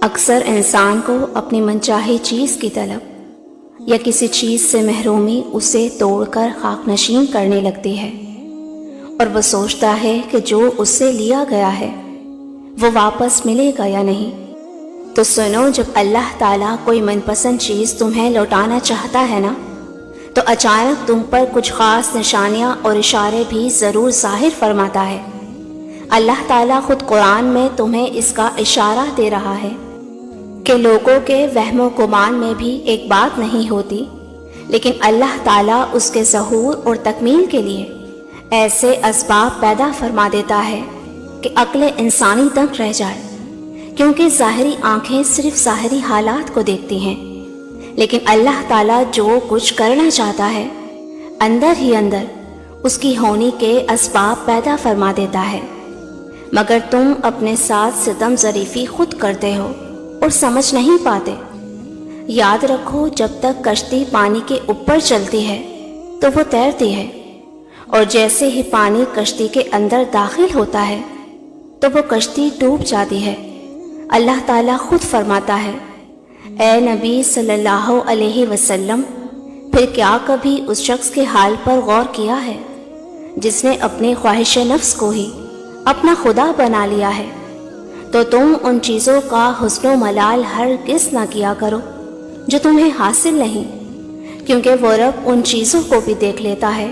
اکثر انسان کو اپنی منچاہی چیز کی طلب یا کسی چیز سے محرومی اسے توڑ کر خاک نشین کرنے لگتی ہے، اور وہ سوچتا ہے کہ جو اس سے لیا گیا ہے وہ واپس ملے گا یا نہیں۔ تو سنو، جب اللہ تعالیٰ کوئی من پسند چیز تمہیں لوٹانا چاہتا ہے نا، تو اچانک تم پر کچھ خاص نشانیاں اور اشارے بھی ضرور ظاہر فرماتا ہے۔ اللہ تعالیٰ خود قرآن میں تمہیں اس کا اشارہ دے رہا ہے کہ لوگوں کے وہم و گمان میں بھی ایک بات نہیں ہوتی، لیکن اللہ تعالیٰ اس کے ظہور اور تکمیل کے لیے ایسے اسباب پیدا فرما دیتا ہے کہ عقل انسانی دنگ رہ جائے، کیونکہ ظاہری آنکھیں صرف ظاہری حالات کو دیکھتی ہیں، لیکن اللہ تعالیٰ جو کچھ کرنا چاہتا ہے اندر ہی اندر اس کی ہونی کے اسباب پیدا فرما دیتا ہے، مگر تم اپنے ساتھ ستم ظریفی خود کرتے ہو اور سمجھ نہیں پاتے۔ یاد رکھو، جب تک کشتی پانی کے اوپر چلتی ہے تو وہ تیرتی ہے، اور جیسے ہی پانی کشتی کے اندر داخل ہوتا ہے تو وہ کشتی ڈوب جاتی ہے۔ اللہ تعالیٰ خود فرماتا ہے، اے نبی صلی اللہ علیہ وسلم، پھر کیا کبھی اس شخص کے حال پر غور کیا ہے جس نے اپنی خواہش نفس کو ہی اپنا خدا بنا لیا ہے؟ تو تم ان چیزوں کا حسن و ملال ہرگز نہ کیا کرو جو تمہیں حاصل نہیں، کیونکہ وہ رب ان چیزوں کو بھی دیکھ لیتا ہے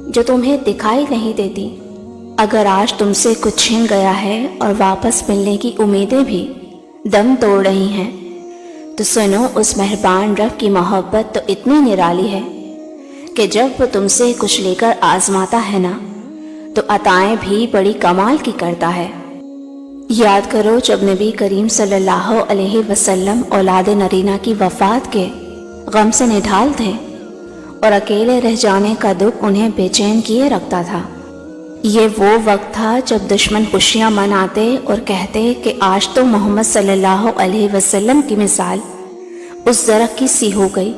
جو تمہیں دکھائی نہیں دیتی۔ اگر آج تم سے کچھ چھن گیا ہے اور واپس ملنے کی امیدیں بھی دم توڑ رہی ہیں، تو سنو، اس مہربان رب کی محبت تو اتنی نرالی ہے کہ جب وہ تم سے کچھ لے کر آزماتا ہے نا، تو عطائیں بھی بڑی کمال کی کرتا ہے۔ یاد کرو، جب نبی کریم صلی اللہ علیہ وسلم اولاد نرینہ کی وفات کے غم سے نڈھال تھے اور اکیلے رہ جانے کا دکھ انہیں بے چین کیے رکھتا تھا، یہ وہ وقت تھا جب دشمن خوشیاں مناتے اور کہتے کہ آج تو محمد صلی اللہ علیہ وسلم کی مثال اس درخت کی سی ہو گئی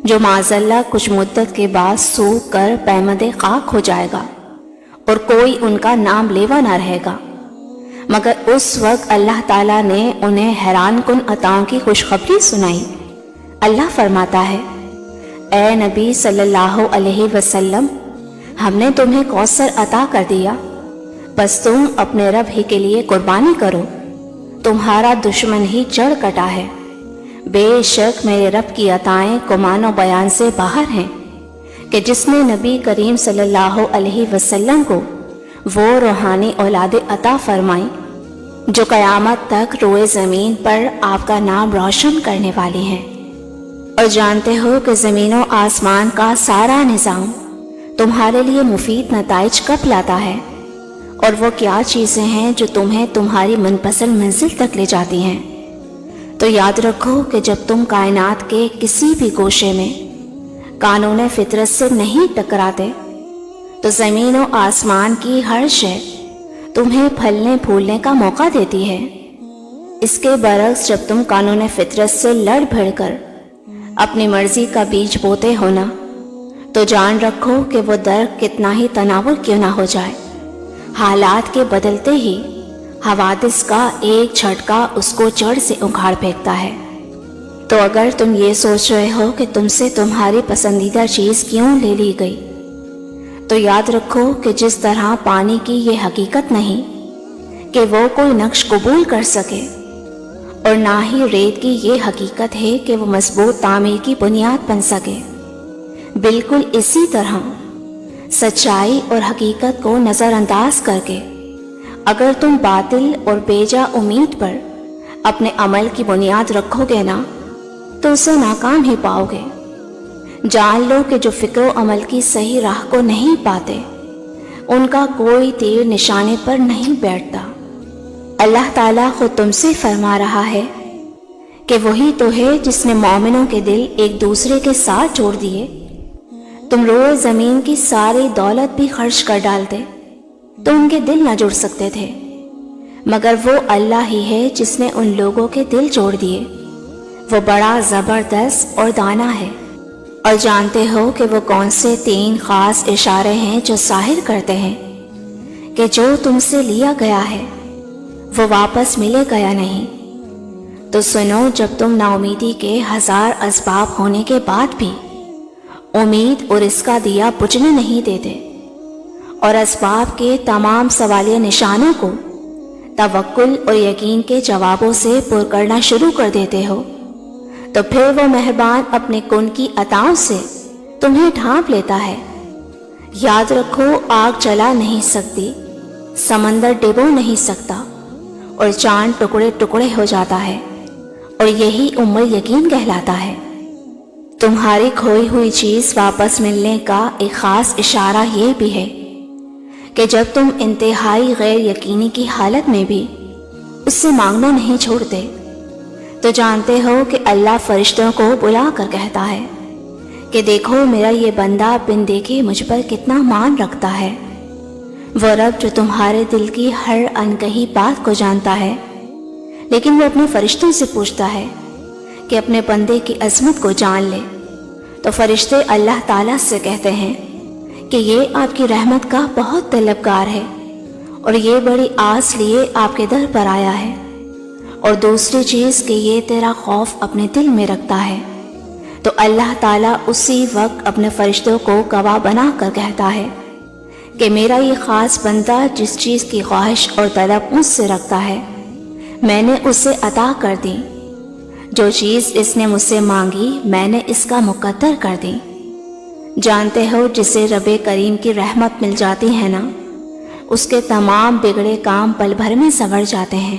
جو معاذاللہ کچھ مدت کے بعد سوکھ کر پیمد خاک ہو جائے گا اور کوئی ان کا نام لیوا نہ رہے گا۔ مگر اس وقت اللہ تعالیٰ نے انہیں حیران کن عطاؤں کی خوشخبری سنائی۔ اللہ فرماتا ہے، اے نبی صلی اللہ علیہ وسلم، ہم نے تمہیں کوثر عطا کر دیا، بس تم اپنے رب ہی کے لیے قربانی کرو، تمہارا دشمن ہی جڑ کٹا ہے۔ بے شک میرے رب کی عطائیں گمان و بیان سے باہر ہیں کہ جس نے نبی کریم صلی اللہ علیہ وسلم کو وہ روحانی اولاد عطا فرمائی جو قیامت تک روئے زمین پر آپ کا نام روشن کرنے والی ہیں۔ اور جانتے ہو کہ زمین و آسمان کا سارا نظام تمہارے لیے مفید نتائج کب لاتا ہے، اور وہ کیا چیزیں ہیں جو تمہیں تمہاری من پسند منزل تک لے جاتی ہیں۔ تو یاد رکھو کہ جب تم کائنات کے کسی بھی گوشے میں قانون فطرت سے نہیں ٹکراتے، تو زمین و آسمان کی ہر شے تمہیں پھلنے پھولنے کا موقع دیتی ہے۔ اس کے برعکس جب تم قانون فطرت سے لڑ بھڑ کر اپنی مرضی کا بیج بوتے ہو نا، تو جان رکھو کہ وہ درخت کتنا ہی تناور کیوں نہ ہو جائے، حالات کے بدلتے ہی حوادث کا ایک جھٹکا اس کو جڑ سے اکھاڑ پھینکتا ہے۔ تو اگر تم یہ سوچ رہے ہو کہ تم سے تمہاری پسندیدہ چیز کیوں لے لی گئی، تو یاد رکھو کہ جس طرح پانی کی یہ حقیقت نہیں کہ وہ کوئی نقش قبول کر سکے، اور نہ ہی ریت کی یہ حقیقت ہے کہ وہ مضبوط تعمیر کی بنیاد بن سکے، بالکل اسی طرح سچائی اور حقیقت کو نظر انداز کر کے اگر تم باطل اور بیجا امید پر اپنے عمل کی بنیاد رکھو گے نا، تو اسے ناکام ہی پاؤ گے۔ جان لو کہ جو فکر و عمل کی صحیح راہ کو نہیں پاتے، ان کا کوئی تیر نشانے پر نہیں بیٹھتا۔ اللہ تعالیٰ خود تم سے فرما رہا ہے کہ وہی تو ہے جس نے مومنوں کے دل ایک دوسرے کے ساتھ جوڑ دیے۔ تم روئے زمین کی ساری دولت بھی خرچ کر ڈالتے تو ان کے دل نہ جڑ سکتے تھے، مگر وہ اللہ ہی ہے جس نے ان لوگوں کے دل جوڑ دیے۔ وہ بڑا زبردست اور دانا ہے۔ اور جانتے ہو کہ وہ کون سے 3 خاص اشارے ہیں جو ظاہر کرتے ہیں کہ جو تم سے لیا گیا ہے وہ واپس ملے گا یا نہیں۔ تو سنو، جب تم ناامیدی کے 1000 اسباب ہونے کے بعد بھی امید اور اس کا دیا بجھنے نہیں دیتے اور اسباب کے تمام سوالیہ نشانوں کو توکل اور یقین کے جوابوں سے پر کرنا شروع کر دیتے ہو، تو پھر وہ مہربان اپنے کن کی عطاؤں سے تمہیں ڈھانپ لیتا ہے۔ یاد رکھو، آگ جلا نہیں سکتی، سمندر ڈبو نہیں سکتا اور چاند ٹکڑے ٹکڑے ہو جاتا ہے، اور یہی عمر یقین کہلاتا ہے۔ تمہاری کھوئی ہوئی چیز واپس ملنے کا ایک خاص اشارہ یہ بھی ہے کہ جب تم انتہائی غیر یقینی کی حالت میں بھی اس سے مانگنا نہیں چھوڑتے، تو جانتے ہو کہ اللہ فرشتوں کو بلا کر کہتا ہے کہ دیکھو میرا یہ بندہ بن دیکھے مجھ پر کتنا مان رکھتا ہے۔ وہ رب جو تمہارے دل کی ہر انکہی بات کو جانتا ہے، لیکن وہ اپنے فرشتوں سے پوچھتا ہے کہ اپنے بندے کی عظمت کو جان لے، تو فرشتے اللہ تعالیٰ سے کہتے ہیں کہ یہ آپ کی رحمت کا بہت طلبگار ہے اور یہ بڑی آس لیے آپ کے در پر آیا ہے، اور دوسری چیز کہ یہ تیرا خوف اپنے دل میں رکھتا ہے۔ تو اللہ تعالیٰ اسی وقت اپنے فرشتوں کو گواہ بنا کر کہتا ہے کہ میرا یہ خاص بندہ جس چیز کی خواہش اور طلب مجھ سے رکھتا ہے میں نے اسے عطا کر دی، جو چیز اس نے مجھ سے مانگی میں نے اس کا مقدر کر دی۔ جانتے ہو جسے رب کریم کی رحمت مل جاتی ہے نا، اس کے تمام بگڑے کام پل بھر میں سنور جاتے ہیں،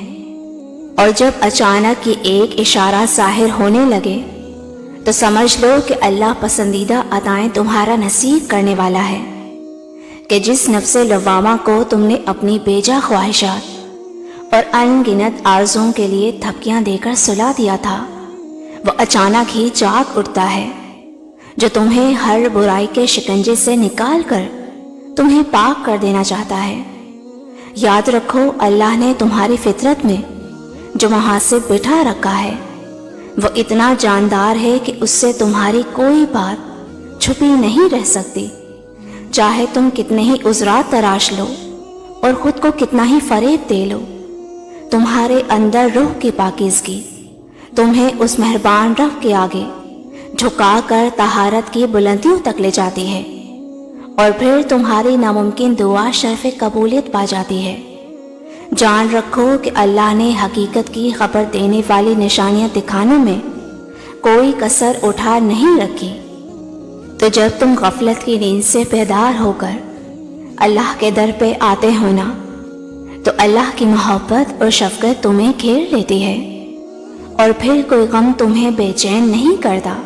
اور جب اچانک یہ ایک اشارہ ظاہر ہونے لگے تو سمجھ لو کہ اللہ پسندیدہ عطائیں تمہارا نصیب کرنے والا ہے، کہ جس نفس لوامہ کو تم نے اپنی بیجا خواہشات اور ان گنت آرزوؤں کے لیے تھپکیاں دے کر سلا دیا تھا، وہ اچانک ہی جاگ اٹھتا ہے، جو تمہیں ہر برائی کے شکنجے سے نکال کر تمہیں پاک کر دینا چاہتا ہے۔ یاد رکھو، اللہ نے تمہاری فطرت میں جو محاسب بٹھا رکھا ہے وہ اتنا جاندار ہے کہ اس سے تمہاری کوئی بات چھپی نہیں رہ سکتی، چاہے تم کتنے ہی عذرات تراش لو اور خود کو کتنا ہی فریب دے لو، تمہارے اندر روح کی پاکیزگی تمہیں اس مہربان رب کے آگے جھکا کر طہارت کی بلندیوں تک لے جاتی ہے، اور پھر تمہاری ناممکن دعا شرف قبولیت پا جاتی ہے۔ جان رکھو کہ اللہ نے حقیقت کی خبر دینے والی نشانیاں دکھانے میں کوئی کسر اٹھا نہیں رکھی۔ تو جب تم غفلت کی نیند سے بیدار ہو کر اللہ کے در پہ آتے ہو نا، تو اللہ کی محبت اور شفقت تمہیں گھیر لیتی ہے، اور پھر کوئی غم تمہیں بے چین نہیں کرتا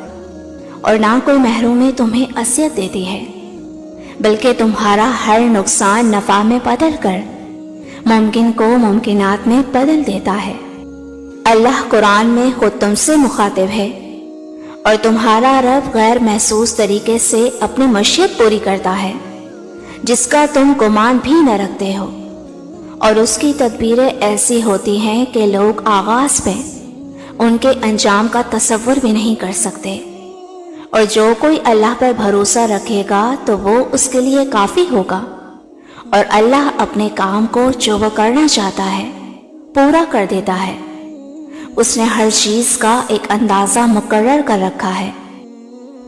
اور نہ کوئی محرومی تمہیں اذیت دیتی ہے، بلکہ تمہارا ہر نقصان نفع میں بدل کر ممکن کو ممکنات میں بدل دیتا ہے۔ اللہ قرآن میں خود تم سے مخاطب ہے، اور تمہارا رب غیر محسوس طریقے سے اپنی مشیت پوری کرتا ہے جس کا تم گمان بھی نہ رکھتے ہو، اور اس کی تدبیریں ایسی ہوتی ہیں کہ لوگ آغاز میں ان کے انجام کا تصور بھی نہیں کر سکتے، اور جو کوئی اللہ پر بھروسہ رکھے گا تو وہ اس کے لیے کافی ہوگا، اور اللہ اپنے کام کو جو وہ کرنا چاہتا ہے پورا کر دیتا ہے۔ اس نے ہر چیز کا ایک اندازہ مقرر کر رکھا ہے۔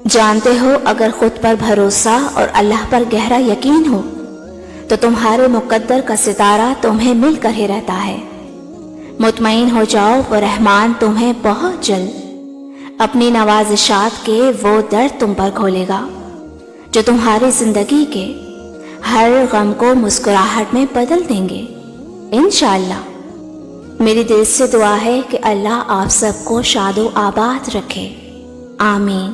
جانتے ہو، اگر خود پر بھروسہ اور اللہ پر گہرا یقین ہو تو تمہارے مقدر کا ستارہ تمہیں مل کر ہی رہتا ہے۔ مطمئن ہو جاؤ، وہ رحمان تمہیں بہت جلد اپنی نوازشات کے وہ در تم پر کھولے گا جو تمہاری زندگی کے ہر غم کو مسکراہٹ میں بدل دیں گے انشاءاللہ۔ میری دل سے دعا ہے کہ اللہ آپ سب کو شاد و آباد رکھے، آمین۔